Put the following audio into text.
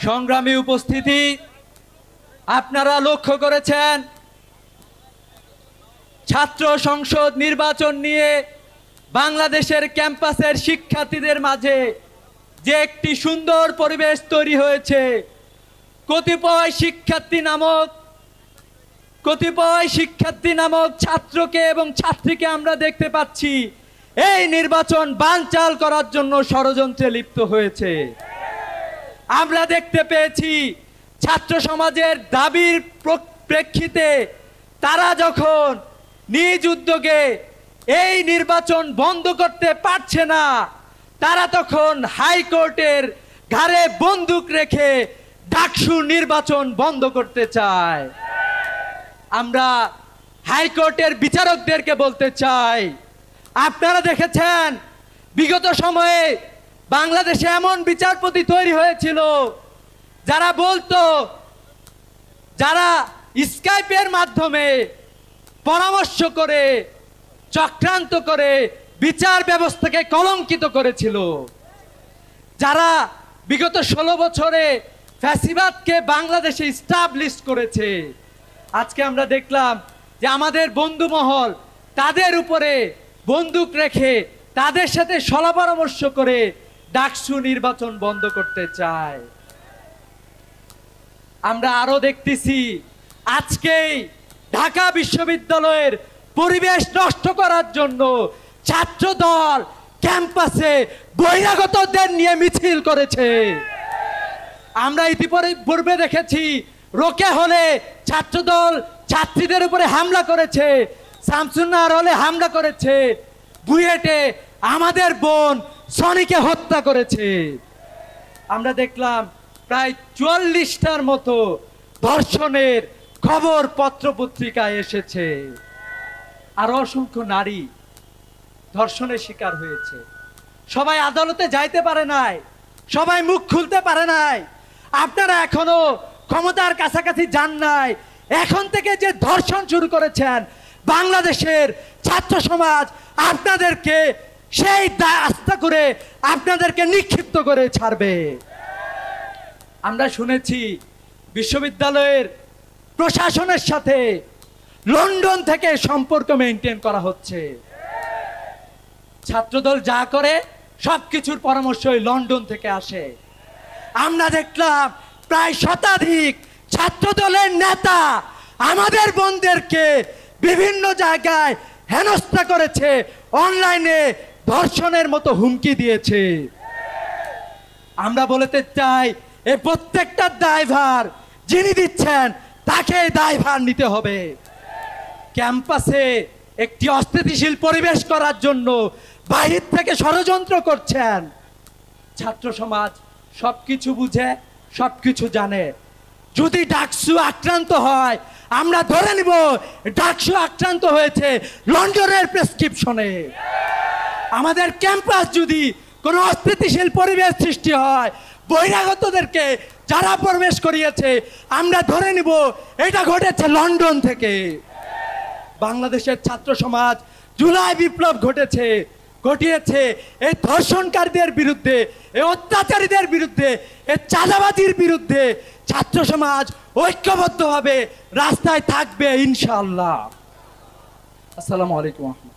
সংগ্রামী উপস্থিতি, আপনারা লক্ষ্য করেছেন ছাত্র সংসদ নির্বাচন নিয়ে বাংলাদেশের ক্যাম্পাসের শিক্ষার্থীদের মাঝে যে একটি সুন্দর পরিবেশ তৈরি হয়েছে। কতিপয় শিক্ষার্থী নামক ছাত্রকে এবং ছাত্রীকে আমরা দেখতে পাচ্ছি এই নির্বাচন বানচাল করার জন্য ষড়যন্ত্রে লিপ্ত হয়েছে। আমরা দেখতে পেয়েছি ছাত্র সমাজের দাবির প্রেক্ষিতে তারা যখন নিজ উদ্যোগে এই নির্বাচন বন্ধ করতে পারছে না, তারা তখন হাইকোর্টের ঘাড়ে বন্দুক রেখে ডাকসু নির্বাচন বন্ধ করতে চায়। আমরা হাইকোর্টের বিচারকদেরকে বলতে চাই, আপনারা দেখেছেন বিগত সময়ে বাংলাদেশে এমন বিচারপতি তৈরি হয়েছিল যারা বলতো, যারা স্কাইপের মাধ্যমে পরামর্শ করে চক্রান্ত করে বিচার ব্যবস্থাকে কলঙ্কিত করেছিল, যারা বিগত 16 বছরে ফ্যাসিবাদকে বাংলাদেশে স্টাবলিশ করেছে। আজকে আমরা দেখলাম যে আমাদের বন্ধু মহল তাদের উপরে বন্দুক রেখে তাদের সাথে সলা পরামর্শ করে ডাকসু নির্বাচন বন্ধ করতে চায়। আমরা আরো দেখতেছি আজকেই ঢাকা বিশ্ববিদ্যালয়ের পরিবেশ নষ্ট করার জন্য ছাত্র দল ক্যাম্পাসে বহিরাগতদের নিয়ে মিছিল করেছে। আমরা ইতিপূর্বে দেখেছি রোকে হলে ছাত্রদল ছাত্রীদের উপরে হামলা করেছে, শামসুন্নাহর হলে হামলা করেছে, বুয়েটে আমাদের বোন সনিকে হত্যা করেছে। আমরা দেখলাম প্রায় 44টার মতো ধর্ষণের খবর পত্রপত্রিকায় এসেছে। আরো অসংখ্য নারী ধর্ষণের শিকার হয়েছে। সবাই আদালতে যাইতে পারে নাই, সবাই মুখ খুলতে পারে নাই। আপনারা এখনো ক্ষমতার কাছাকাছি যান নাই, এখন থেকে যে ধর্ষণ শুরু করেছেন বাংলাদেশের ছাত্র সমাজ আপনাদেরকে সেই আস্থা করে আপনাদেরকে নিক্ষিপ্ত করে ছাড়বে। আমরা শুনেছি বিশ্ববিদ্যালয়ের প্রশাসনের সাথে লন্ডন থেকে সম্পর্ক মেনটেন করা হচ্ছে। ছাত্রদল যা করে সবকিছুর পরামর্শই লন্ডন থেকে আসে। আমরা দেখলাম প্রায় শতাধিক ছাত্রদলের নেতা আমাদের বোনদেরকে বিভিন্ন জায়গায় হেনস্থা করেছে, অনলাইনে ধর্ষণের মতো হুমকি দিয়েছে। আমরা বলতে চাই এই প্রত্যেকটা দায়ভার যিনি দিচ্ছেন তাকে দায়ভার নিতে হবে। ক্যাম্পাসে একটি অস্থিতিশীল পরিবেশ করার জন্য বাহির থেকে ষড়যন্ত্র করছেন। ছাত্র সমাজ সবকিছু বুঝে, সবকিছু জানে। যদি ডাকসু আক্রান্ত হয় আমরা ধরে নিব ডাকসু আক্রান্ত হয়েছে লন্ডনের প্রেসক্রিপশনে। আমাদের ক্যাম্পাস যদি কোনো অস্থিতিশীল পরিবেশ সৃষ্টি হয়, বহিরাগতদেরকে যারা প্রবেশ করিয়েছে আমরা ধরে নিব এটা ঘটেছে লন্ডন থেকে। বাংলাদেশের ছাত্র সমাজ জুলাই বিপ্লব ঘটিয়েছে এই ধর্ষণকারীদের বিরুদ্ধে, এই অত্যাচারীদের বিরুদ্ধে, এই চাঁদাবাজির বিরুদ্ধে ছাত্র সমাজ ঐক্যবদ্ধভাবে রাস্তায় থাকবে ইনশাআল্লাহ। আসসালামু আলাইকুম।